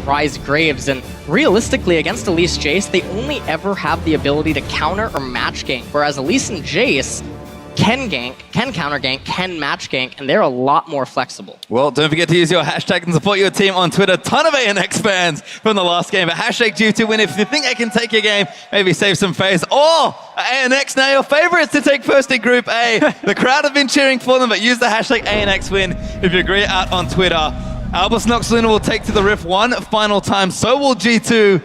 Ryze Graves, and realistically against Elise Jayce, they only ever have the ability to counter or match gank, whereas Elise and Jayce can gank, can counter gank, can match gank, and they're a lot more flexible. Well, don't forget to use your hashtag and support your team on Twitter. Ton of ANX fans from the last game, but hashtag G2 win. If you think they can take your game, maybe save some face. Or ANX now your favorites to take first in Group A. The crowd have been cheering for them, but use the hashtag ANX win if you agree out on Twitter. Albus Noxluna will take to the Rift one final time, so will G2.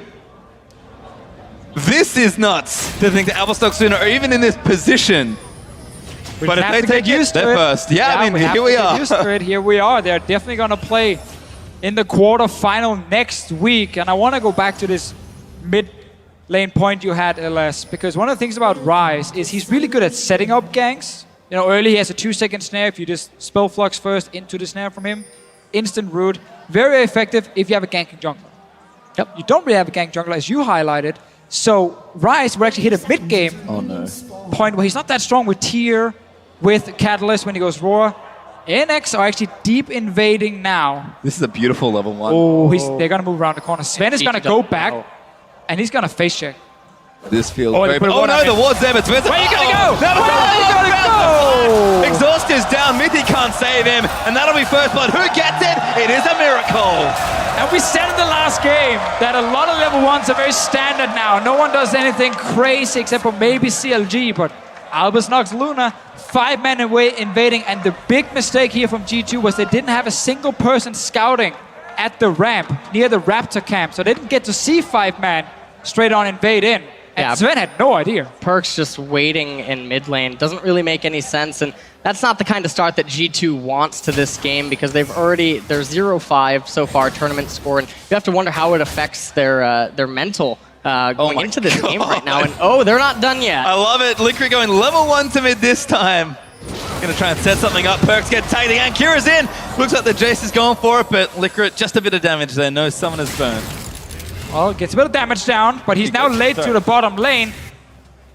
This is nuts to think that Albus Noxluna are even in this position. But if they take it, they're first. Yeah, I mean, here we are. Here we are. They're definitely going to play in the quarterfinal next week. And I want to go back to this mid lane point you had, Elise, because one of the things about Ryze is he's really good at setting up ganks. You know, early he has a 2-second snare. If you just spell flux first into the snare from him, instant root. Very effective if you have a ganking jungler. Yep. You don't really have a gank jungler, as you highlighted. So Ryze will actually hit a mid game point where he's not that strong with tier, with Catalyst when he goes Roar. ANX are actually deep invading now. This is a beautiful level 1. Oh, they're going to move around the corner. Zven is going to go back, and he's going to face check. This feels great. Oh no, the ward's there, but Zven's... Where are you going to go? Where are you going to go? Exhaust is down, Mithy can't save him, and that'll be first blood. Who gets it? It is Amiracle. And we said in the last game that a lot of level 1s are very standard now. No one does anything crazy except for maybe CLG, but Albus Noxluna, 5-man away invading, and the big mistake here from G2 was they didn't have a single person scouting at the ramp near the Raptor camp, so they didn't get to see 5-man straight on invade in. And Zven had no idea. Perkz just waiting in mid lane doesn't really make any sense, and that's not the kind of start that G2 wants to this game because they're 0-5 so far tournament score, and you have to wonder how it affects their mental going into this game right now. And they're not done yet. I love it. Likkrit going level 1 to mid this time. Gonna try and set something up. Perkz get tagged again. Kira's in. Looks like the Jayce is going for it, but Likkrit just a bit of damage there. No summoner's burn. Well, gets a bit of damage down, but he's now late to the bottom lane.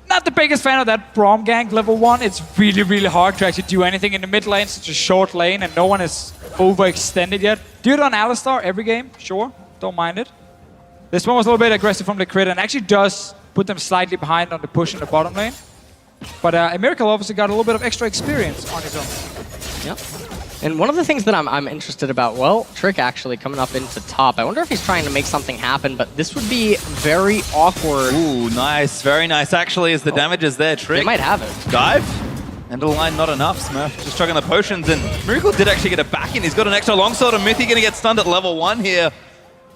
Not the biggest fan of that braum gank level 1. It's really, really hard to actually do anything in the mid lane. Such a short lane, and no one is overextended yet. Do it on alistar every game, sure. Don't mind it. This one was a little bit aggressive from Likkrit and actually does put them slightly behind on the push in the bottom lane. But Amiracle obviously got a little bit of extra experience on his own. Yep. And one of the things that I'm interested about, well, Trick actually coming up into top. I wonder if he's trying to make something happen, but this would be very awkward. Ooh, nice. Very nice, actually, as the damage is there. Trick. They might have it. Dive. End of the line, not enough. Smurf just chugging the potions, and Miracle did actually get it back in. He's got an extra longsword, and Mithy gonna get stunned at level 1 here.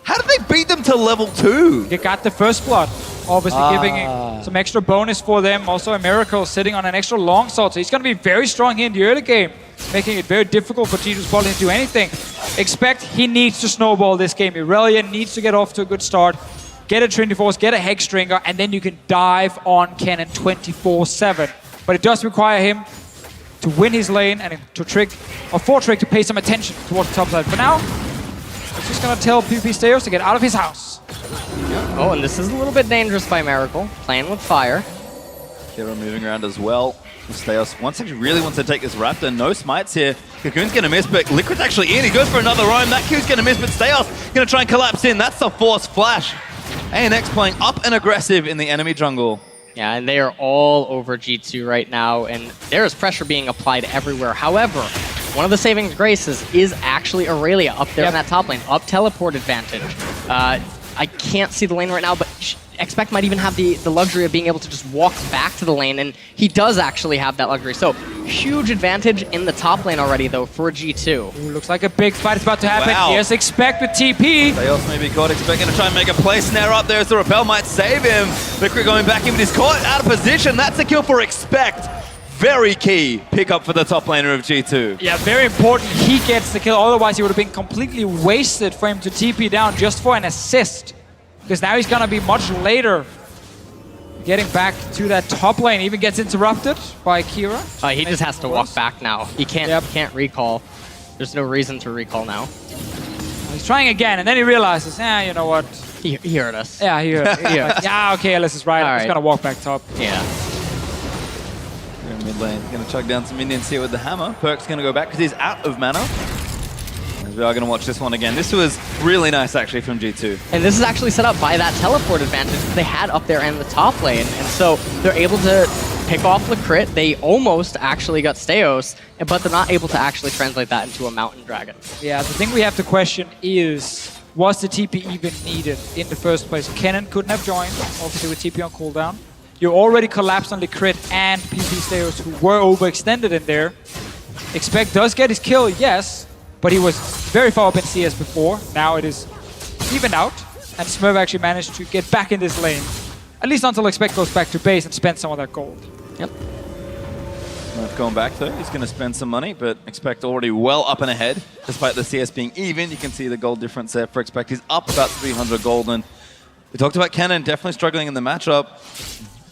How did they beat them to level 2? They got the first blood, obviously giving some extra bonus for them. Also, Amiracle sitting on an extra longsword, so he's going to be very strong here in the early game, making it very difficult for G2's bot lane to do anything. Expect he needs to snowball this game. Irelia needs to get off to a good start, get a Trinity Force, get a Hexdrinker, and then you can dive on kennen 24/7. But it does require him to win his lane and for Trick to pay some attention towards the top side. For now, he's just going to tell Pvpstejos to get out of his house. Oh, and this is a little bit dangerous by Amiracle, playing with fire. Kira moving around as well. Pvpstejos really wants to take this Raptor. No smites here. Cocoon's going to miss, but Liquid's actually in. He goes for another roam. That Q's going to miss, but Stejos going to try and collapse in. That's the Force Flash. ANX playing up and aggressive in the enemy jungle. Yeah, and they are all over G2 right now, and there is pressure being applied everywhere. However, one of the saving graces is actually Irelia up there in that top lane, up teleport advantage. I can't see the lane right now, but Expect might even have the luxury of being able to just walk back to the lane, and he does actually have that luxury. So, huge advantage in the top lane already, though, for G2. Ooh, looks like a big fight is about to happen. Wow. Here's Expect with TP. They also maybe got Expect going to try and make a play. Snare up there as the Repel might save him. Likkrit going back in, but he's caught out of position. That's a kill for Expect. Very key pickup for the top laner of G2. Yeah, very important he gets the kill. Otherwise, it would have been completely wasted for him to TP down just for an assist. Because now he's going to be much later getting back to that top lane. Even gets interrupted by Kira. He just has to walk back now. He can't recall. There's no reason to recall now. He's trying again, and then he realizes, you know what? He heard us. Yeah, he heard us. Yeah, okay, Elise is right. I'm just going to walk back top. Yeah. Mid lane, going to chug down some minions here with the hammer. Perkz going to go back because he's out of mana. We are going to watch this one again. This was really nice, actually, from G2. And this is actually set up by that teleport advantage that they had up there in the top lane. And so they're able to pick off Likkrit. They almost actually got Pvpstejos, but they're not able to actually translate that into a mountain dragon. Yeah, the thing we have to question is, was the TP even needed in the first place? Kennen couldn't have joined, obviously with TP on cooldown. You already collapsed on Likkrit and Pvpstejos, who were overextended in there. Expect does get his kill, yes, but he was very far up in CS before. Now it is evened out, and Smurf actually managed to get back in this lane. At least until Expect goes back to base and spends some of that gold. Yep. Smurf going back though, he's going to spend some money, but Expect already well up and ahead. Despite the CS being even, you can see the gold difference there for Expect. He's up about 300 gold, and we talked about Kennen definitely struggling in the matchup.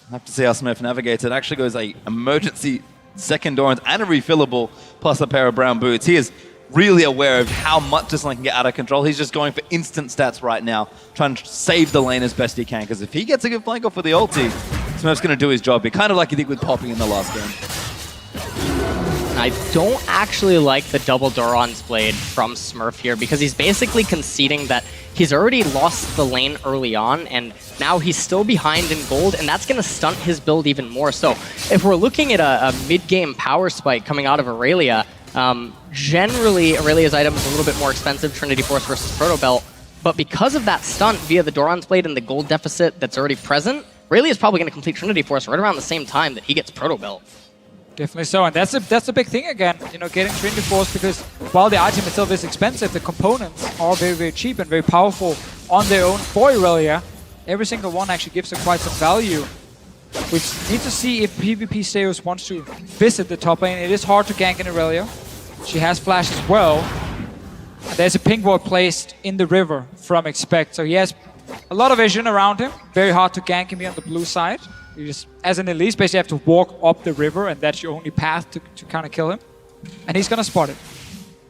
I'll have to see how Smurf navigates. It actually goes a emergency second Doran's and a refillable, plus a pair of brown boots. He is really aware of how much this lane can get out of control. He's just going for instant stats right now, trying to save the lane as best he can, because if he gets a good flank off with the ulti, Smurf's going to do his job. Kind of like he did with Popping in the last game. I don't actually like the double Doran's Blade from Smurf here, because he's basically conceding that he's already lost the lane early on, and now he's still behind in gold, and that's going to stunt his build even more. So if we're looking at a mid-game power spike coming out of Irelia, generally Aurelia's item is a little bit more expensive, Trinity Force versus Proto Belt, but because of that stunt via the Doran's Blade and the gold deficit that's already present, Aurelia's probably going to complete Trinity Force right around the same time that he gets Proto Belt. Definitely so, and that's a big thing again, you know, getting Trinity Force, because while the item itself is expensive, the components are very, very cheap and very powerful on their own for Irelia. Every single one actually gives her quite some value. We need to see if Pvpstejos wants to visit the top lane. It is hard to gank in Irelia. She has flash as well. And there's a pink ward placed in the river from Expect, so he has a lot of vision around him. Very hard to gank him here on the blue side. You just, as an Elise, basically have to walk up the river, and that's your only path to kind of kill him. And he's going to spot it.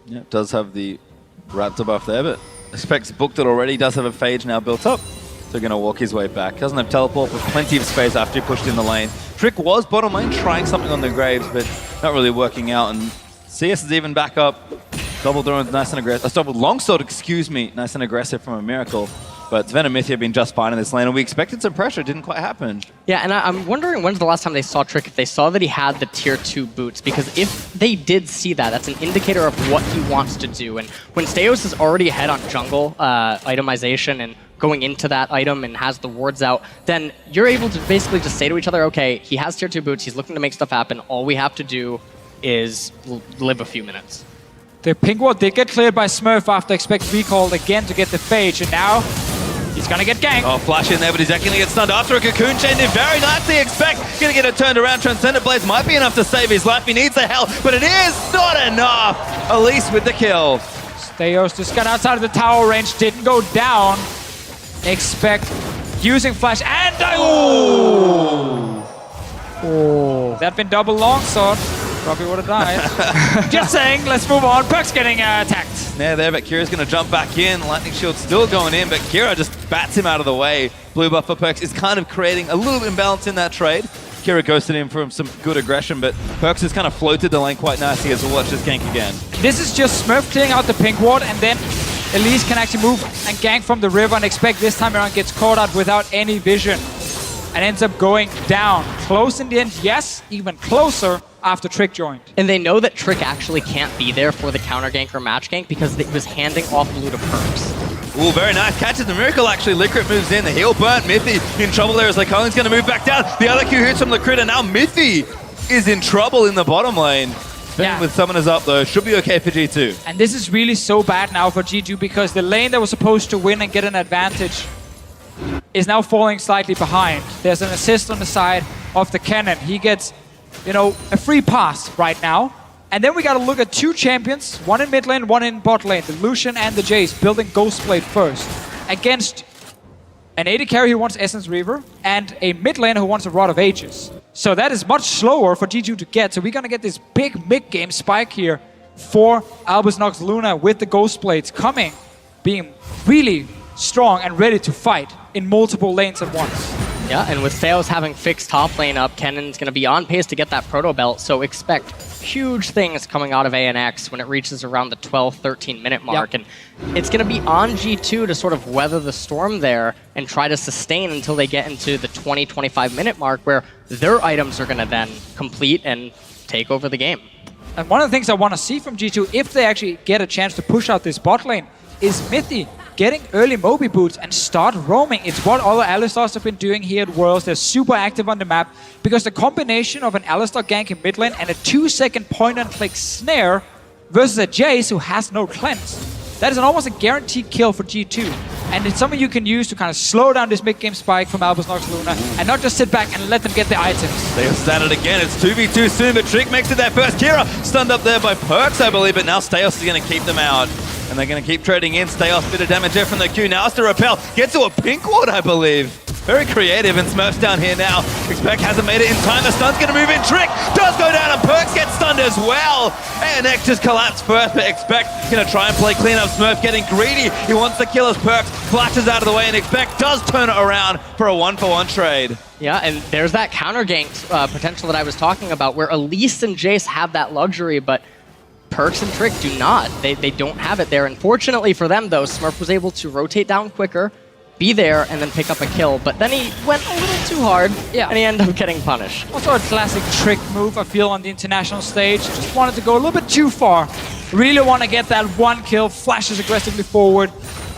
Yeah, does have the Raptor buff there, but Expect's booked it already. Does have a phage now built up. So going to walk his way back. Doesn't have teleport, but plenty of space after he pushed in the lane. Trick was bottom lane, trying something on the Graves, but not really working out. And CS is even back up. Double Doran's nice and aggressive. Double Longsword, excuse me, nice and aggressive from Amiracle. But Zven and Mithy have been just fine in this lane, and we expected some pressure. It didn't quite happen. Yeah, and I'm wondering when's the last time they saw Trick, if they saw that he had the tier 2 boots, because if they did see that, that's an indicator of what he wants to do. And when Pvpstejos is already ahead on jungle itemization and going into that item and has the wards out, then you're able to basically just say to each other, okay, he has tier 2 boots, he's looking to make stuff happen, all we have to do is live a few minutes. The pink ward did get cleared by Smurf after Expect recalled again to get the phage, and now he's gonna get ganked. Oh, flash in there, but he's actually gonna get stunned after a cocoon chain in very nicely. Expect gonna get it turned around. Transcendent Blades might be enough to save his life. He needs the help, but it is not enough. Elise with the kill. Pvpstejos just got outside of the tower range, didn't go down. Expect using flash and that'd been double longsword. Probably would have died. Just saying, let's move on. Perkz getting attacked. Snare there, but Kira's going to jump back in. Lightning Shield still going in, but Kira just bats him out of the way. Blue buff for Perkz is kind of creating a little imbalance in that trade. Kira ghosted him from some good aggression, but Perkz has kind of floated the lane quite nicely as we'll watch this gank again. This is just Smurf clearing out the pink ward, and then Elise can actually move and gank from the river, and Expect this time around gets caught out without any vision and ends up going down. Close in the end, yes, even closer after Trick joined. And they know that Trick actually can't be there for the counter gank or match gank because he was handing off blue to Perkz. Ooh, very nice. Catches the Miracle, actually. Likkrit moves in. The heal burnt. Mithy in trouble there as Colin's going to move back down. The other Q hits from Likkrit, and now Mithy is in trouble in the bottom lane. Yeah. With summoners up, though. Should be okay for G2. And this is really so bad now for G2 because the lane that was supposed to win and get an advantage is now falling slightly behind. There's an assist on the side of the Kennen. He gets, you know, a free pass right now. And then we got to look at two champions, one in mid lane, one in bot lane, the Lucian and the Jayce, building Ghostblade first, against an AD carry who wants Essence Reaver and a mid laner who wants a Rod of Ages. So that is much slower for G2 to get. So we're going to get this big mid-game spike here for Albus Nox Luna with the Ghostblades coming, being really strong and ready to fight in multiple lanes at once. Yeah, and with Pvpstejos having fixed top lane up, Kennen's going to be on pace to get that Proto Belt, so expect huge things coming out of ANX when it reaches around the 12, 13-minute mark. And it's going to be on G2 to sort of weather the storm there and try to sustain until they get into the 20, 25-minute mark where their items are going to then complete and take over the game. And one of the things I want to see from G2, if they actually get a chance to push out this bot lane, is Mithy getting early Moby boots and start roaming. It's what all the alistars have been doing here at Worlds. They're super active on the map because the combination of an alistar gank in mid lane and a 2-second point-and-click snare versus a Jayce who has no cleanse. That is almost a guaranteed kill for G2. And it's something you can use to kind of slow down this mid-game spike from Albus Nox Luna and not just sit back and let them get the items. They have started again. It's 2v2 soon, but Trick makes it their first. Kira stunned up there by Perkz, I believe, but now Stejos is going to keep them out. And they're going to keep trading in. Stejos, bit of damage there from the Q. Now it's to repel. Gets to a pink ward, I believe. Very creative, and Smurf's down here now. Expect hasn't made it in time. The stun's going to move in. Trick does go down, and Perkz gets stunned as well. ANX just collapsed first, but Expect going to try and play clean up. Smurf getting greedy. He wants to kill his Perkz. Flashes out of the way, and Expect does turn it around for a 1-for-1 trade. Yeah, and there's that counter gank potential that I was talking about where Elise and Jayce have that luxury, but Perkz and Trick do not. They don't have it there. Unfortunately for them, though, Smurf was able to rotate down quicker, be there, and then pick up a kill. But then he went a little too hard, and he ended up getting punished. Also a classic Trick move, I feel, on the international stage. Just wanted to go a little bit too far. Really want to get that one kill, flashes aggressively forward,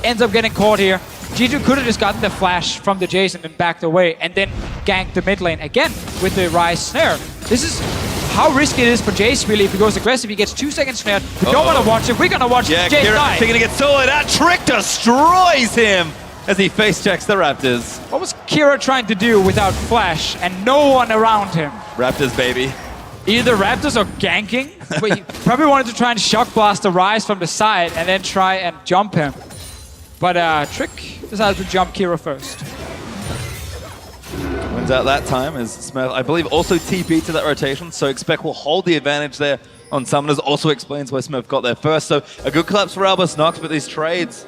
ends up getting caught here. G2 could have just gotten the flash from the Jayce and then backed away, and then ganked the mid lane again with the ryze snare. This is how risky it is for Jayce, really. If he goes aggressive, he gets 2 seconds snared. We don't want to watch it. We're going to watch Jayce die. Kira going to get soloed out. Trick destroys him as he face checks the Raptors. What was Kira trying to do without flash and no one around him? Raptors, baby. Either Raptors or ganking. But he probably wanted to try and shock blast the ryze from the side and then try and jump him. But Trick decided to jump Kira first. Wins out that time as Smurf, I believe, also TP to that rotation, so Expect will hold the advantage there on Summoners. Also explains why Smurf got there first. So a good collapse for Albus Nox, but these trades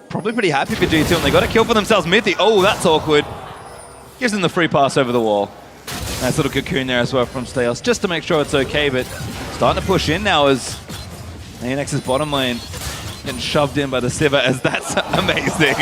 probably pretty happy for G2, and they got a kill for themselves. Mithy, oh, that's awkward. Gives them the free pass over the wall. Nice little cocoon there as well from Stejos, just to make sure it's okay, but starting to push in now as ANX's bottom lane getting shoved in by the sivir, as that's amazing.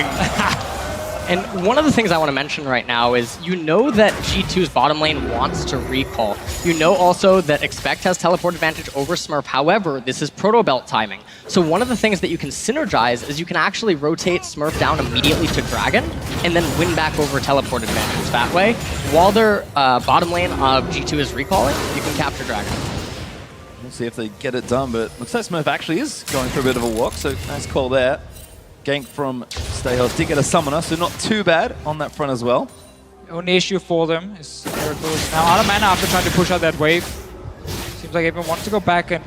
And one of the things I want to mention right now is you know that G2's bottom lane wants to recall. You know also that Expect has teleport advantage over Smurf. However, this is proto belt timing. So one of the things that you can synergize is you can actually rotate Smurf down immediately to Dragon and then win back over teleport advantage. That way, while their bottom lane of G2 is recalling, you can capture Dragon. We'll see if they get it done, but looks like Smurf actually is going for a bit of a walk, so nice call there. Gank from Stejos. Did get a summoner, so not too bad on that front as well. The only issue for them is Amiracle is now out of mana after trying to push out that wave. Seems like everyone wants to go back, and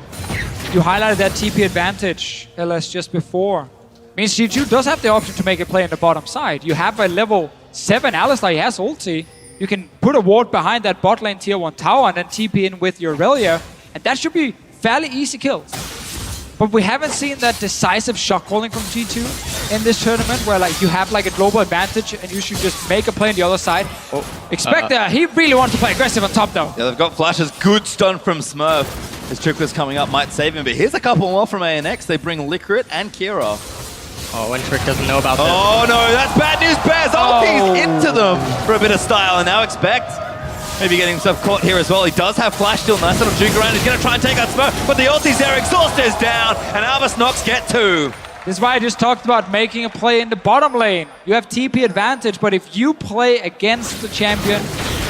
you highlighted that TP advantage, Elise, just before. Means G2 does have the option to make a play on the bottom side. You have a level 7 alistar, he has ulti. You can put a ward behind that bot lane tier 1 tower and then TP in with your Irelia, and that should be fairly easy kills. But we haven't seen that decisive shot calling from G2 in this tournament, where like you have like a global advantage and you should just make a play on the other side. Expect that he really wants to play aggressive on top though. Yeah, they've got flashes. Good stun from Smurf. His trick was coming up, might save him, but here's a couple more from ANX. They bring Likkrit and Kira. Oh, and Trick doesn't know about this. Oh no, that's bad news, Bears. Ulti's into them for a bit of style, and now Expect maybe getting himself caught here as well. He does have flash still. Nice little juke around. He's going to try and take out Smurf, but the ulti's there. Exhaust is down, and Albus Nox get 2. This is why I just talked about making a play in the bottom lane. You have TP advantage, but if you play against the champion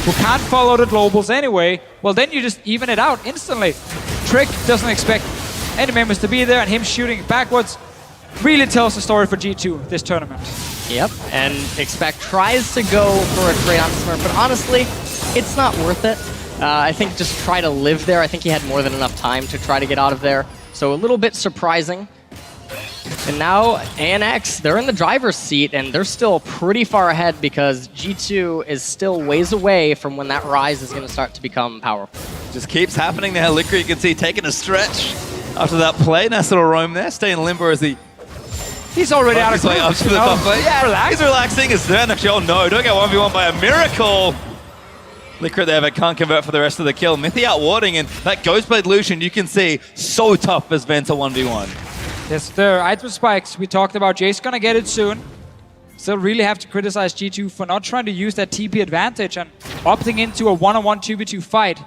who can't follow the globals anyway, well then you just even it out instantly. Trick doesn't expect any members to be there, and him shooting backwards really tells the story for G2 this tournament. Yep, and Expect tries to go for a trade on Smurf, but honestly, it's not worth it. I think just try to live there. I think he had more than enough time to try to get out of there. So a little bit surprising. And now ANX, they're in the driver's seat, and they're still pretty far ahead because G2 is still ways away from when that ryze is going to start to become powerful. Just keeps happening there. Likkrit, you can see, taking a stretch after that play. Nice little roam there. Stay in limbo as he's already out of way up to the top lane. Yeah, relax. He's relaxing as Zven actually, oh no, don't get 1v1 by Amiracle. Likkrit there, but can't convert for the rest of the kill. Mithy out warding, and that Ghostblade Lucian, you can see, so tough as Zven to 1v1. Yes, the item spikes we talked about. Jayce gonna get it soon. Still really have to criticize G2 for not trying to use that TP advantage and opting into a one-on-one 2v2 fight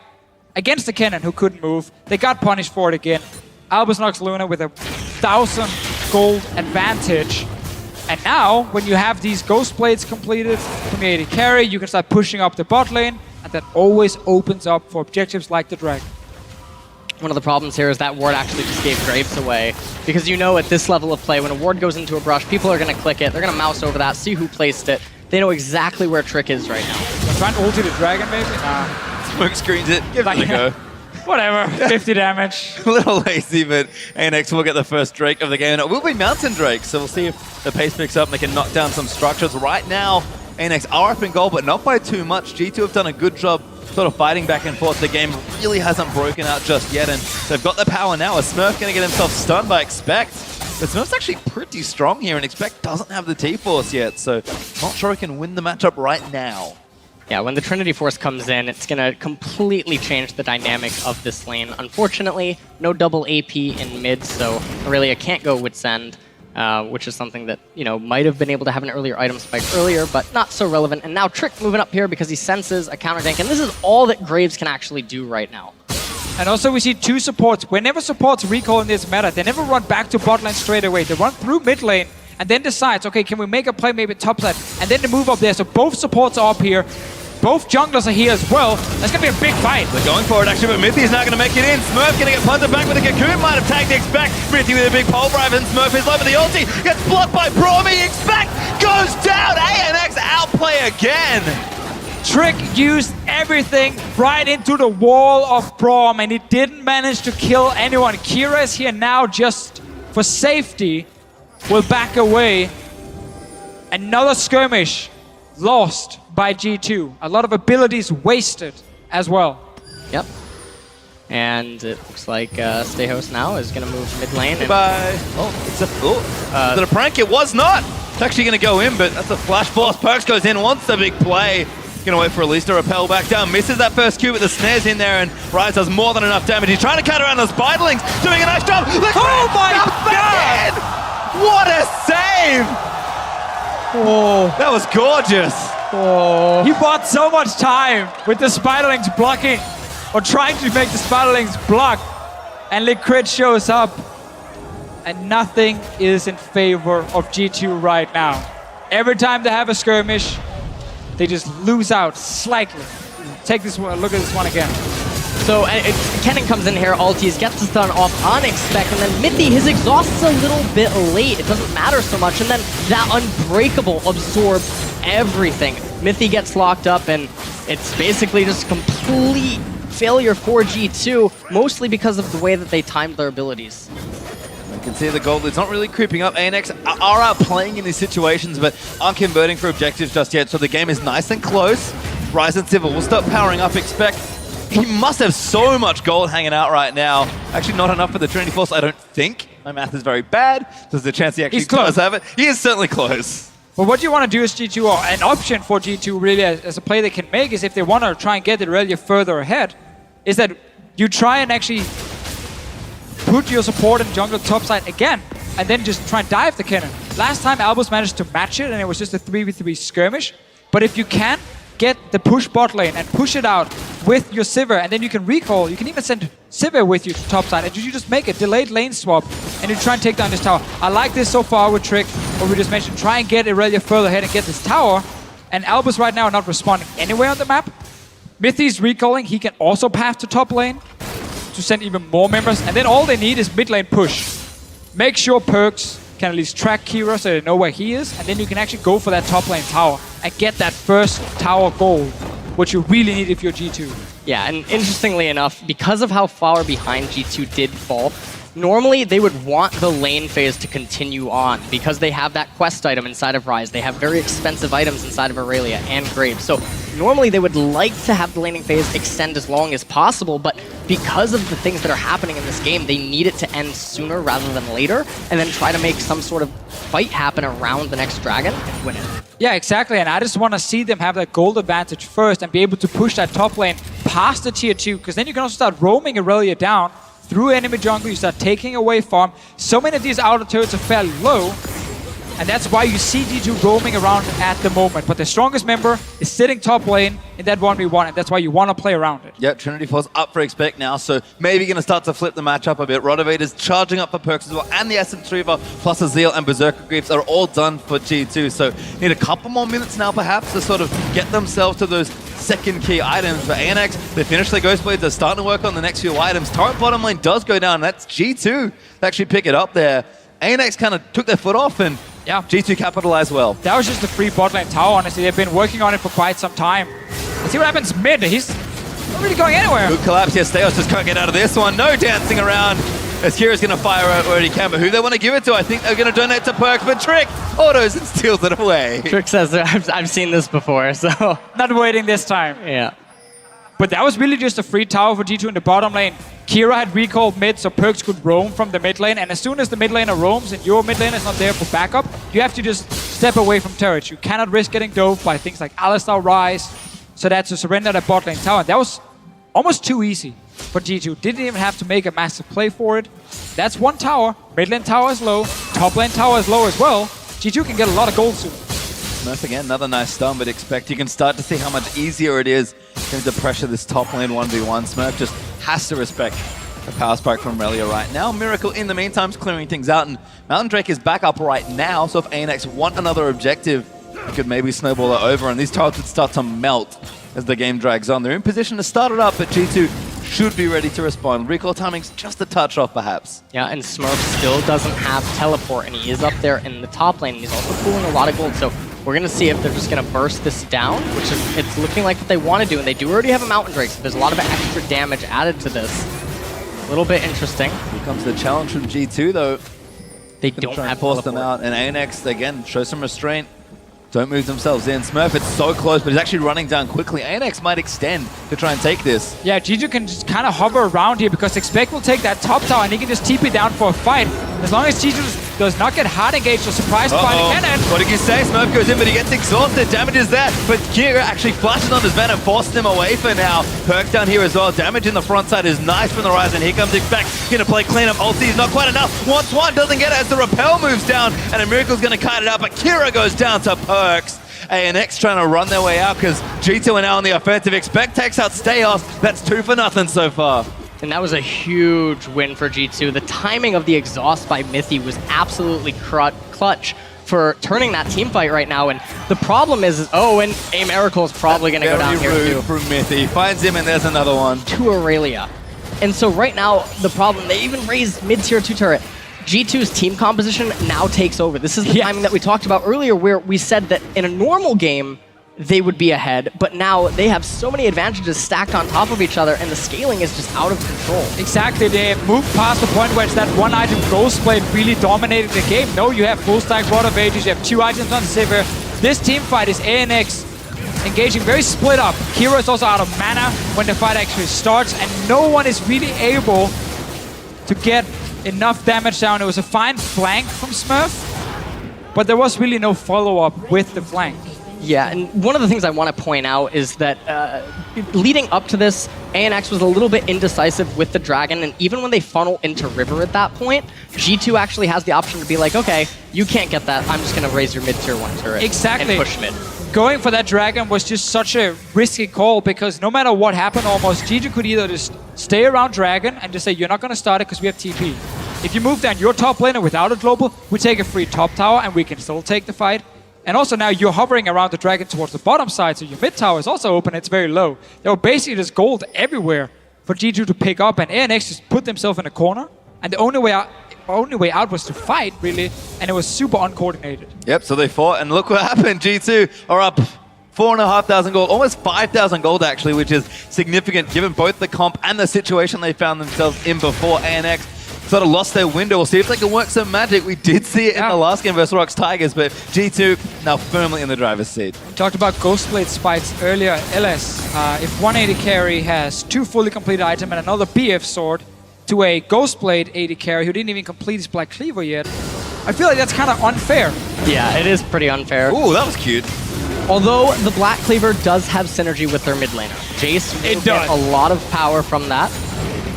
against the Kennen who couldn't move. They got punished for it again. Albus knocks Luna with a 1,000 gold advantage. And now, when you have these Ghost Blades completed from the AD carry, you can start pushing up the bot lane, and that always opens up for objectives like the Dragon. One of the problems here is that ward actually just gave Graves away. Because you know at this level of play, when a ward goes into a brush, people are going to click it, they're going to mouse over that, see who placed it. They know exactly where Trick is right now. I'm trying to ulti the Dragon, maybe? Nah. Smoke screens it, give it a go. Whatever, 50 damage. A little lazy, but ANX will get the first Drake of the game. And it will be Mountain Drake, so we'll see if the pace picks up and they can knock down some structures. Right now, ANX are up in goal, but not by too much. G2 have done a good job sort of fighting back and forth. The game really hasn't broken out just yet, and they've got the power now. Is Smurf going to get himself stunned by Expect? But Smurf's actually pretty strong here, and Expect doesn't have the T-Force yet, so not sure he can win the matchup right now. Yeah, when the Trinity Force comes in, it's going to completely change the dynamic of this lane. Unfortunately, no double AP in mid, so Irelia can't go Wit's End, which is something that, you know, might have been able to have an earlier item spike earlier, but not so relevant. And now Trick moving up here because he senses a counter gank, and this is all that Graves can actually do right now. And also we see two supports. Whenever supports recall in this meta, they never run back to bot lane straight away. They run through mid lane and then decides, okay, can we make a play maybe top side? And then they move up there. So both supports are up here. Both junglers are here as well. That's going to be a big fight. They're going for it actually, but Mithy is not going to make it in. Smurf going to get punted back with a Cocoon. Might have tagged the Expect. Mithy with a big pole drive, and Smurf is over the ulti. Gets blocked by braum. Expect goes down. ANX outplay again. Trick used everything right into the wall of braum, and he didn't manage to kill anyone. Kira is here now just for safety. Will back away. Another skirmish lost by G2. A lot of abilities wasted as well. Yep. And it looks like Pvpstejos now is going to move mid lane. Bye. Oh, it's a... is it a prank? It was not. It's actually going to go in, but that's a flash force. Perkz goes in, wants the big play. Going to wait for Elise to repel back down. Misses that first Q, but the snare's in there, and Ryze does more than enough damage. He's trying to cut around the Spiderlings, doing a nice job. Oh my God! What a save! Oh, that was gorgeous. Oh. He bought so much time with the Spiderlings blocking, or trying to make the Spiderlings block, and Likkrit shows up, and nothing is in favor of G2 right now. Every time they have a skirmish, they just lose out slightly. Take this one, look at this one again. So Kennen comes in here, ulties, gets the stun off on Expect, and then Mithy, his exhaust is a little bit late. It doesn't matter so much, and then that Unbreakable absorbs everything. Mithy gets locked up, and it's basically just complete failure for G2, mostly because of the way that they timed their abilities. You can see the gold is not really creeping up. ANX are out playing in these situations, but aren't converting for objectives just yet, so the game is nice and close. Ryze and Sivir will start powering up Expect. He must have so much gold hanging out right now. Actually, not enough for the Trinity Force, I don't think. My math is very bad. There's a chance he actually does have it. He is certainly close. But what you want to do is G2, or an option for G2 really as a play they can make, is if they want to try and get Irelia further ahead, is that you try and actually put your support and jungle topside again, and then just try and dive the Kennen. Last time Albus managed to match it, and it was just a 3v3 skirmish. But if you can get the push bot lane and push it out with your Sivir, and then you can recall, you can even send Sivir with you to topside, and you just make a delayed lane swap, and you try and take down this tower. I like this so far with Trick, what we just mentioned, try and get Irelia further ahead and get this tower, and Albus right now not responding anywhere on the map. Mithy's recalling, he can also path to top lane to send even more members, and then all they need is mid lane push. Make sure Perkz can at least track Kira so they know where he is, and then you can actually go for that top lane tower and get that first tower goal, which you really need if you're G2. Yeah, and interestingly enough, because of how far behind G2 did fall, normally they would want the lane phase to continue on because they have that quest item inside of Ryze. They have very expensive items inside of Irelia and Graves. So normally they would like to have the laning phase extend as long as possible, but because of the things that are happening in this game, they need it to end sooner rather than later, and then try to make some sort of fight happen around the next dragon and win it. Yeah, exactly, and I just want to see them have that gold advantage first and be able to push that top lane past the tier 2, because then you can also start roaming Irelia down through enemy jungle, you start taking away farm. So many of these outer turrets are fairly low, and that's why you see G2 roaming around at the moment. But the strongest member is sitting top lane in that 1v1, and that's why you want to play around it. Yep, Trinity Force up for expect now, so maybe going to start to flip the matchup a bit. Rotovator's charging up for Perkz as well, and the Essence Reaver, plus a Zeal and Berserker Griefs are all done for G2, so need a couple more minutes now perhaps to sort of get themselves to those second key items. For ANX, they finished their Ghost Blades, they're starting to work on the next few items. Turret bottom lane does go down, that's G2 to actually pick it up there. ANX kind of took their foot off, and yeah, G2 capitalized well. That was just the free bot lane tower, honestly. They've been working on it for quite some time. Let's see what happens mid. He's not really going anywhere. Good collapse here. Stejos just can't get out of this one. No dancing around as Kira's going to fire out where he can, but who they want to give it to, I think they're going to donate to Perkz, but Trick autos and steals it away. Trick says, I've seen this before, so... Not waiting this time. Yeah. But that was really just a free tower for G2 in the bottom lane. Kira had recalled mid, so Perkz could roam from the mid lane, and as soon as the mid laner roams and your mid laner is not there for backup, you have to just step away from turrets. You cannot risk getting dove by things like alistar, ryze, so that's to surrender that bot lane tower. And that was almost too easy for G2. Didn't even have to make a massive play for it. That's one tower. Mid lane tower is low, top lane tower is low as well. G2 can get a lot of gold soon. Smurf again, another nice stun, but expect you can start to see how much easier it is to pressure this top lane 1v1. Smurf just has to respect a power spike from Irelia right now. Miracle in the meantime is clearing things out, and Mountain Drake is back up right now, so if ANX want another objective, it could maybe snowball it over, and these turrets would start to melt as the game drags on. They're in position to start it up, but G2 should be ready to respond. Recall timing's just a touch off, perhaps. Yeah, and Smurf still doesn't have teleport, and he is up there in the top lane. He's also pulling a lot of gold, so we're going to see if they're just going to burst this down, which is, it's looking like what they want to do, and they do already have a Mountain Drake, so there's a lot of extra damage added to this. A little bit interesting. Here comes the challenge from G2, though. They don't have force them out, and ANX, again, show some restraint. Don't move themselves in. Smurf, it's so close, but he's actually running down quickly. ANX might extend to try and take this. Yeah, G2 can just kind of hover around here because Expect will take that top tower and he can just TP down for a fight. As long as G2 does not get hard engaged or surprised by the kennen. What did you say? Smurf goes in, but he gets exhausted. Damage is there, but Kira actually flashes on his Zven and forces him away for now. Perkz down here as well. Damage in the front side is nice from the ryze, and here comes Expect. Gonna play cleanup. Ulti is not quite enough. Wants one, doesn't get it as the repel moves down, and Amiracle's gonna kite it out, but Kira goes down to Perkz. ANX trying to run their way out because G2 are now on the offensive. Expect takes out Stejos. That's 2-0 so far. And that was a huge win for G2. The timing of the exhaust by Mithy was absolutely clutch for turning that team fight right now. And the problem is oh, and Amiracle is probably going to go down here too. From Mithy. Finds him, and there's another one. To Irelia. And so right now, the problem, they even raised mid-tier 2 turret. G2's team composition now takes over. This is the timing that we talked about earlier where we said that in a normal game, they would be ahead, but now they have so many advantages stacked on top of each other, and the scaling is just out of control. Exactly, they moved past the point where it's that one item Ghost Blade really dominated the game. No, you have full stack Rod of Ages, you have 2 items on Sivir. This team fight is ANX engaging very split up. Kira is also out of mana when the fight actually starts, and no one is really able to get enough damage down. It was a fine flank from Smurf, but there was really no follow-up with the flank. Yeah, and one of the things I want to point out is that leading up to this, ANX was a little bit indecisive with the dragon, and even when they funnel into river at that point, G2 actually has the option to be like, okay, you can't get that, I'm just going to raise your mid-tier 1 turret exactly. And push mid. Going for that dragon was just such a risky call because no matter what happened almost, G2 could either just stay around dragon and just say, you're not going to start it because we have TP. If you move down your top laner without a global, we take a free top tower and we can still take the fight. And also now you're hovering around the dragon towards the bottom side, so your mid tower is also open, it's very low. There were basically just gold everywhere for G2 to pick up, and ANX just put themselves in a corner. And the only way out was to fight, really, and it was super uncoordinated. Yep, so they fought, and look what happened. G2 are up 4,500 gold, almost 5,000 gold actually, which is significant given both the comp and the situation they found themselves in before. ANX sort of lost their window. We'll see if they can work some magic. We did see it in the last game versus Rocks Tigers, but G2 now firmly in the driver's seat. We talked about Ghost Blade spikes earlier. Elise, if one AD carry has 2 fully completed items and another BF sword to a Ghostblade AD carry who didn't even complete his Black Cleaver yet, I feel like that's kind of unfair. Yeah, it is pretty unfair. Ooh, that was cute. Although the Black Cleaver does have synergy with their mid laner. Jayce will get a lot of power from that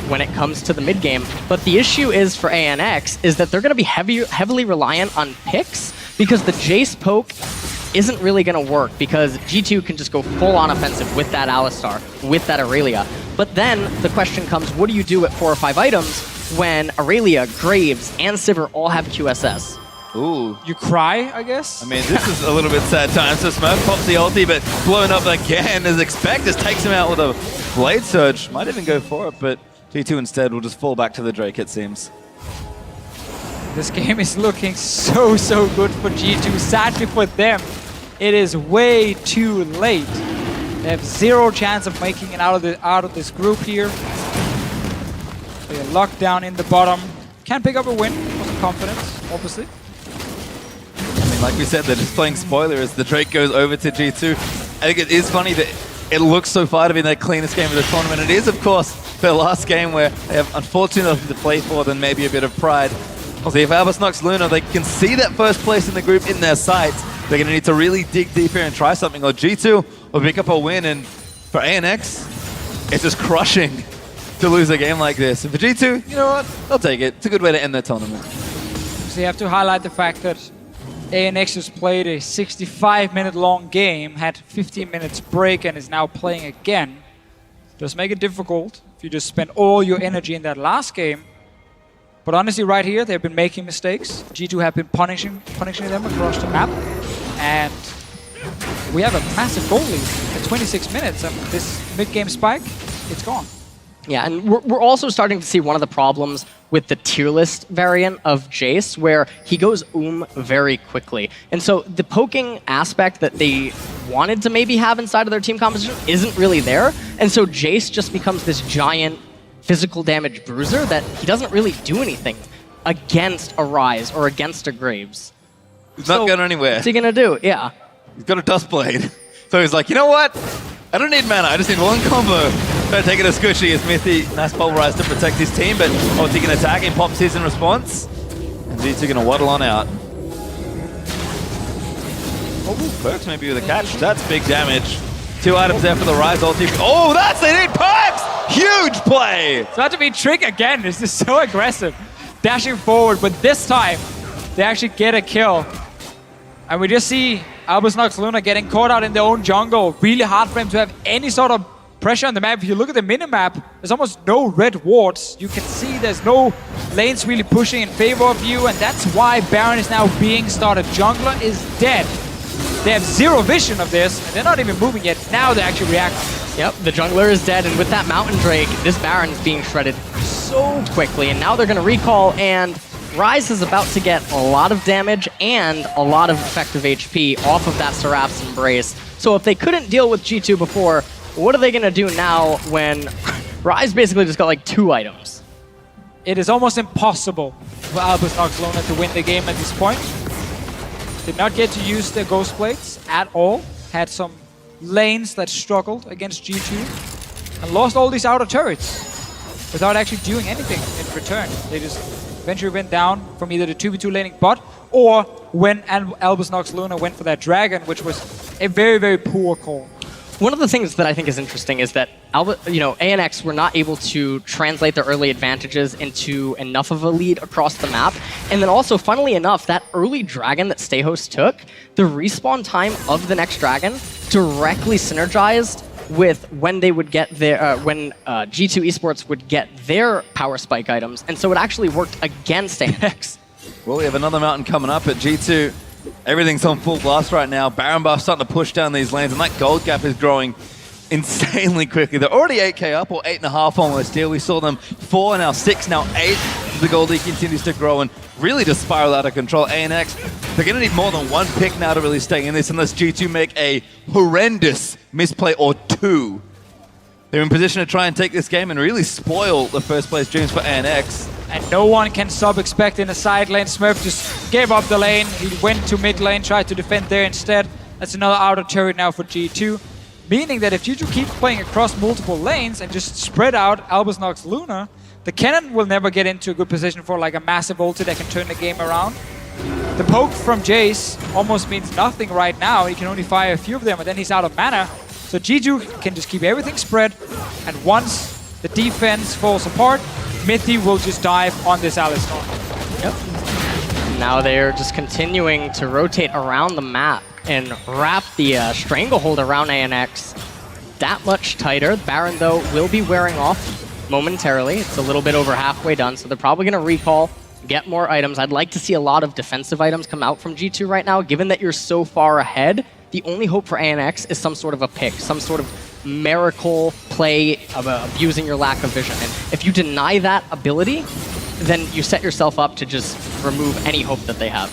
when it comes to the mid game. But the issue is for ANX is that they're going to be heavily reliant on picks because the Jayce poke isn't really going to work because G2 can just go full on offensive with that alistar, with that Irelia. But then the question comes, what do you do at 4 or 5 items when Irelia, Graves, and Sivir all have QSS? Ooh. You cry, I guess? I mean, this is a little bit sad time. So Smurf pops the ulti, but blown up again as expected. Takes him out with a Blade Surge. Might even go for it, but G2 instead will just fall back to the Drake, it seems. This game is looking so good for G2. Sadly for them, it is way too late. They have 0 chance of making it out of this group here. They are locked down in the bottom. Can pick up a win for some confidence, obviously. I mean, like we said, they're just playing spoiler as the Drake goes over to G2. I think it is funny that it looks so far to be their cleanest game of the tournament. It is, of course, their last game where they have unfortunately nothing to play for than maybe a bit of pride. Also, if Albus knocks Luna, they can see that first place in the group in their sights. They're going to need to really dig deep here and try something, or G2 will pick up a win. And for ANX, it's just crushing to lose a game like this. And for G2, you know what? They'll take it. It's a good way to end their tournament. So you have to highlight the fact that ANX has played a 65-minute long game, had 15 minutes break, and is now playing again. Does make it difficult if you just spend all your energy in that last game. But honestly, right here, they've been making mistakes. G2 have been punishing them across the map. And we have a massive goal lead at 26 minutes. And this mid-game spike, it's gone. Yeah, and we're also starting to see one of the problems with the tier list variant of Jayce, where he goes very quickly. And so the poking aspect that they wanted to maybe have inside of their team composition isn't really there. And so Jayce just becomes this giant physical damage bruiser that he doesn't really do anything against a Ryze or against a Graves. He's not going anywhere. What's he going to do? Yeah. He's got a Dust Blade. So he's like, you know what? I don't need mana. I just need one combo. Try to take it as squishy as Mithy. Nice pulverize to protect his team, but obviously can attack and pops his in response. And G2 going to waddle on out. Oh, Perkz maybe with a catch. That's big damage. 2 items there for the Ryze ulti. Oh, that's it! It Perkz! Huge play! It's about to be Trick again. This is so aggressive. Dashing forward, but this time they actually get a kill. And we just see Albus Nox Luna getting caught out in their own jungle. Really hard for him to have any sort of pressure on the map. If you look at the minimap, there's almost no red wards. You can see there's no lanes really pushing in favor of you, and that's why Baron is now being started. Jungler is dead. They have 0 vision of this, and they're not even moving yet. Now they're actually reacting. Yep, the jungler is dead, and with that Mountain Drake, this Baron is being shredded so quickly, and now they're going to recall, and Ryze is about to get a lot of damage and a lot of effective HP off of that Seraph's Embrace. So if they couldn't deal with G2 before, what are they going to do now when Ryze basically just got like 2 items? It is almost impossible for Albus Nox Luna to win the game at this point. Did not get to use their Ghost Blades at all. Had some lanes that struggled against G2 and lost all these outer turrets without actually doing anything in return. They just eventually went down from either the 2v2 laning bot or when Albus Nox Luna went for that dragon, which was a very poor call. One of the things that I think is interesting is that ANX were not able to translate their early advantages into enough of a lead across the map. And then also, funnily enough, that early dragon that Pvpstejos took, the respawn time of the next dragon directly synergized with when they would get their, when G2 Esports would get their power spike items. And so it actually worked against ANX. Well, we have another mountain coming up at G2. Everything's on full blast right now. Baron buff starting to push down these lanes, and that gold gap is growing insanely quickly. They're already 8k up, or 8.5 almost here. We saw them 4, now 6, now 8. The gold lead continues to grow and really just spiral out of control. ANX, they're going to need more than 1 pick now to really stay in this unless G2 make a horrendous misplay or 2. They're in position to try and take this game and really spoil the first place dreams for ANX. And no one can sub-expect in the side lane. Smurf just gave up the lane. He went to mid lane, tried to defend there instead. That's another outer turret now for G2. Meaning that if G2 keep playing across multiple lanes and just spread out Albus Nox Luna, the kennen will never get into a good position for like a massive ulti that can turn the game around. The poke from Jayce almost means nothing right now. He can only fire a few of them, and then he's out of mana. So G2 can just keep everything spread, and once the defense falls apart, Mithy will just dive on this alistar. Yep. Now they're just continuing to rotate around the map and wrap the stranglehold around ANX that much tighter. Baron, though, will be wearing off momentarily. It's a little bit over halfway done, so they're probably going to recall, get more items. I'd like to see a lot of defensive items come out from G2 right now. Given that you're so far ahead, the only hope for ANX is some sort of a pick, some sort of miracle play of abusing your lack of vision. And if you deny that ability, then you set yourself up to just remove any hope that they have.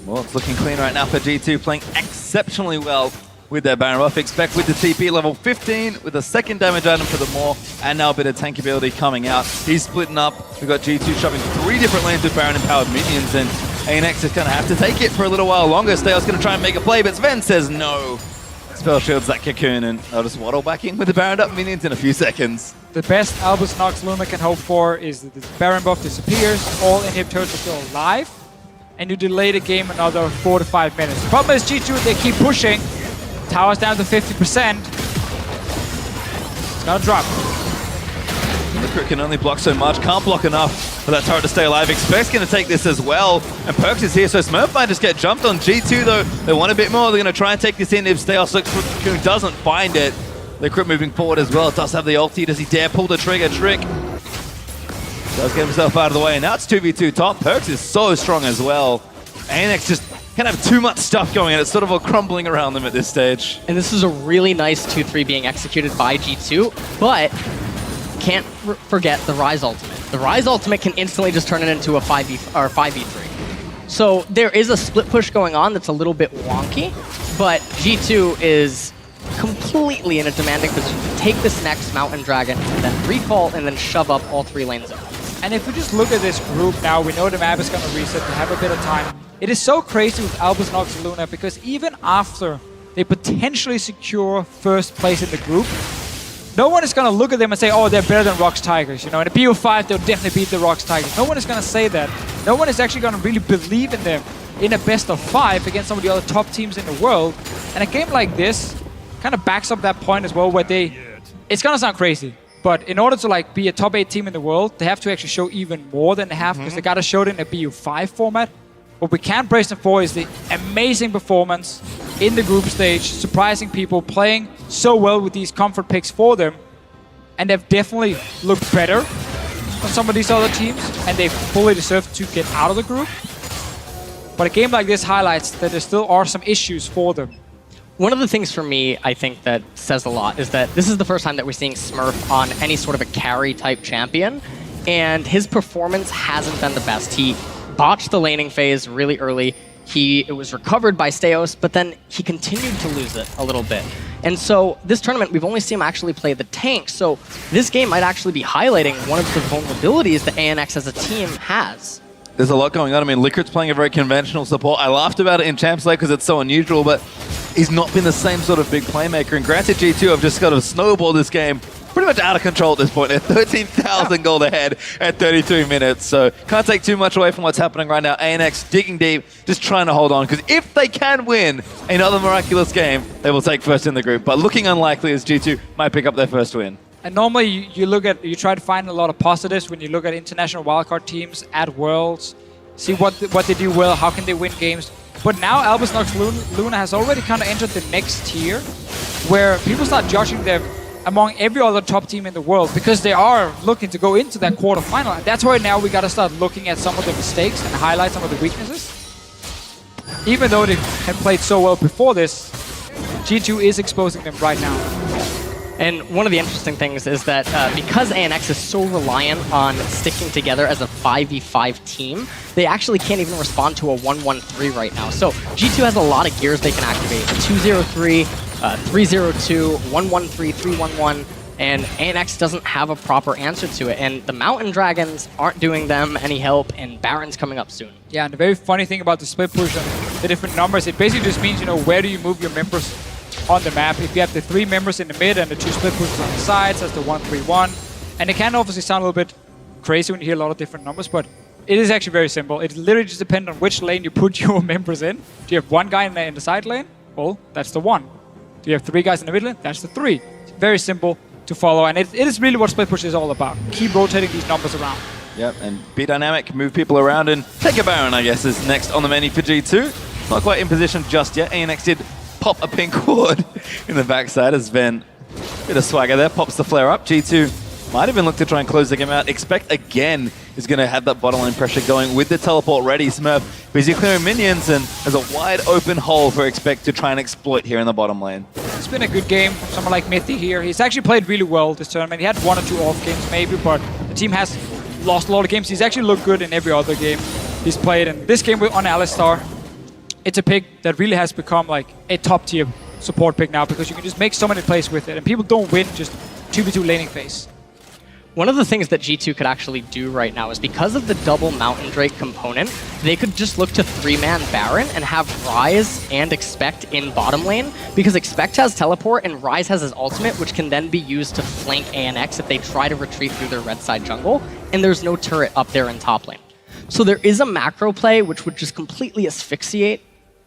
Well, it's looking clean right now for G2, playing exceptionally well with their Baron buff. Expect with the TP level 15, with a second damage item for the Maw, and now a bit of tank ability coming out. He's splitting up. We've got G2 shoving 3 different lanes with Baron empowered minions, and ANX is going to have to take it for a little while longer. Stayos going to try and make a play, but Zven says no. Spell shields that cocoon, and they'll just waddle back in with the Baron up minions in a few seconds. The best Albus Nox Luna can hope for is that the Baron buff disappears, all inhibitors are still alive, and you delay the game another 4 to 5 minutes. The problem is G2, they keep pushing. Tower's down to 50%. It's gonna drop. Likkrit can only block so much, can't block enough for that turret to stay alive. Expect's going to take this as well, and Perkz is here, so Smurf might just get jumped on. G2 though, they want a bit more, they're going to try and take this in if Stayos looks for Cocoon, doesn't find it. Likkrit moving forward as well, does have the ulti, does he dare pull the trigger? Trick does get himself out of the way, and now it's 2v2 top. Perkz is so strong as well. ANX just can't have too much stuff going, and it's sort of all crumbling around them at this stage. And this is a really nice 2-3 being executed by G2, but can't forget the Ryze ultimate. The Ryze ultimate can instantly just turn it into a 5v3. So there is a split push going on that's a little bit wonky, but G2 is completely in a demanding position to take this next Mountain Dragon, and then recall, and then shove up all 3 lanes at once. And if we just look at this group now, we know the map is going to reset, we have a bit of time. It is so crazy with Albus Nox Luna, because even after they potentially secure first place in the group, no one is going to look at them and say, oh, they're better than Rocks Tigers. You know, in a BO5, they'll definitely beat the Rocks Tigers. No one is going to say that. No one is actually going to really believe in them in a best of 5 against some of the other top teams in the world. And a game like this kind of backs up that point as well, where it's going to sound crazy, but in order to like be a top 8 team in the world, they have to actually show even more than they have, because they got to show it in a BO5 format. What we can't praise them for is the amazing performance in the group stage, surprising people, playing so well with these comfort picks for them, and they've definitely looked better than some of these other teams, and they fully deserve to get out of the group. But a game like this highlights that there still are some issues for them. One of the things for me, I think that says a lot, is that this is the first time that we're seeing Smurf on any sort of a carry-type champion, and his performance hasn't been the best. He botched the laning phase really early. It was recovered by Stayos, but then he continued to lose it a little bit. And so this tournament, we've only seen him actually play the tank, so this game might actually be highlighting one of the vulnerabilities that ANX as a team has. There's a lot going on. I mean, Likkrit's playing a very conventional support. I laughed about it in Champs League because it's so unusual, but he's not been the same sort of big playmaker. And granted, G2 have just got to snowball this game pretty much out of control at this point. They're 13,000 gold ahead at 32 minutes, so can't take too much away from what's happening right now. ANX digging deep, just trying to hold on, because if they can win another miraculous game, they will take first in the group. But looking unlikely as G2 might pick up their first win. And normally you try to find a lot of positives when you look at international wildcard teams at Worlds, see what they do well, how can they win games. But now Albus Nox Luna has already kind of entered the next tier, where people start judging them among every other top team in the world, because they are looking to go into that quarterfinal. And that's why now we got to start looking at some of the mistakes and highlight some of the weaknesses. Even though they had played so well before this, G2 is exposing them right now. And one of the interesting things is that because ANX is so reliant on sticking together as a 5v5 team, they actually can't even respond to a 1-1-3 right now. So G2 has a lot of gears they can activate. 2-0-3, 3-0-2, 1-1-3, 3-1-1, and ANX doesn't have a proper answer to it. And the Mountain Dragons aren't doing them any help, and Baron's coming up soon. Yeah, and the very funny thing about the split push and the different numbers, it basically just means, you know, where do you move your members on the map. If you have the 3 members in the mid and the 2 split pushes on the sides, that's the 1-3-1. And it can obviously sound a little bit crazy when you hear a lot of different numbers, but it is actually very simple. It literally just depends on which lane you put your members in. Do you have 1 guy in the side lane? Well, that's the 1. Do you have 3 guys in the mid lane? That's the 3. It's very simple to follow, and it is really what split push is all about. Keep rotating these numbers around. Yep, and be dynamic, move people around, and take a Baron, I guess, is next on the menu for G2. Not quite in position just yet. ANX did pop a pink ward in the backside as Zven, bit of swagger there, pops the flare up. G2 might even look to try and close the game out. Expect again is going to have that bottom lane pressure going with the teleport ready. Smurf busy clearing minions, and there's a wide open hole for Expect to try and exploit here in the bottom lane. It's been a good game from someone like Mithy here. He's actually played really well this tournament. He had 1 or 2 off games maybe, but the team has lost a lot of games. He's actually looked good in every other game he's played. And this game on Alistar, it's a pick that really has become like a top tier support pick now, because you can just make so many plays with it. And people don't win just 2v2 laning phase. One of the things that G2 could actually do right now is because of the double Mountain Drake component, they could just look to 3-man Baron and have Ryze and Expect in bottom lane, because Expect has teleport and Ryze has his ultimate, which can then be used to flank ANX if they try to retreat through their red side jungle, and there's no turret up there in top lane. So there is a macro play which would just completely asphyxiate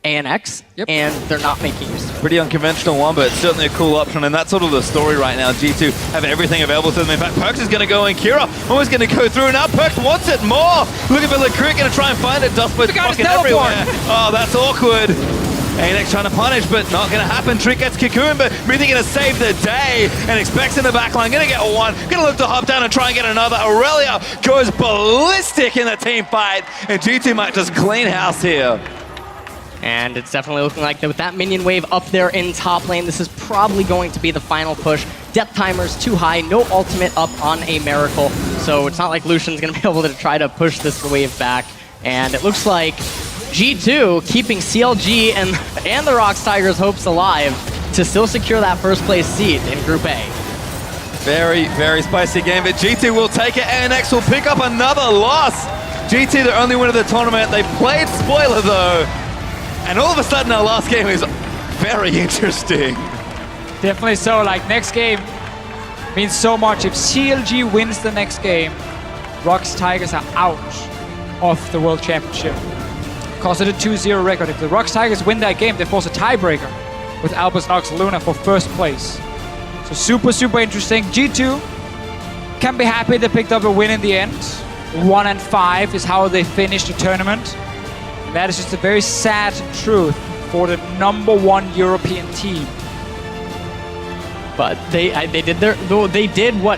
ANX, and they're not making use of it. Pretty unconventional one, but certainly a cool option, and that's sort of the story right now. G2 have everything available to them. In fact, Perkz is going to go in. Kira almost going to go through. Now Perkz wants it more. Looking for Likkrit, going to try and find it. Dustblade fucking everywhere. Oh, that's awkward. ANX trying to punish, but not going to happen. Trick gets Cocoon, but Mithy going to save the day, and Expects in the backline. Going to get 1. Going to look to hop down and try and get another. Irelia goes ballistic in the team fight, and G2 might just clean house here. And it's definitely looking like that with that minion wave up there in top lane, this is probably going to be the final push. Death timer's too high, no ultimate up on Amiracle, so it's not like Lucian's going to be able to try to push this wave back. And it looks like G2 keeping CLG and the Rocks Tigers' hopes alive to still secure that first place seed in Group A. Very, very spicy game, but G2 will take it. ANX will pick up another loss. G2, the only winner of the tournament. They played spoiler though. And all of a sudden, our last game is very interesting. Definitely so. Like, next game means so much. If CLG wins the next game, Rocks Tigers are out of the World Championship. Because of the 2-0 record. If the Rocks Tigers win that game, they force a tiebreaker with Albus Nox Luna for first place. So super, super interesting. G2 can be happy they picked up a win in the end. 1-5 is how they finished the tournament. That is just a very sad truth for the #1 European team. But they did what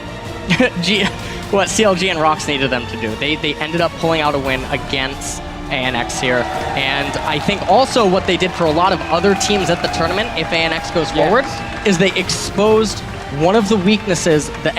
what CLG and Rocks needed them to do. They ended up pulling out a win against ANX here. And I think also what they did for a lot of other teams at the tournament, if ANX goes forward, is they exposed one of the weaknesses the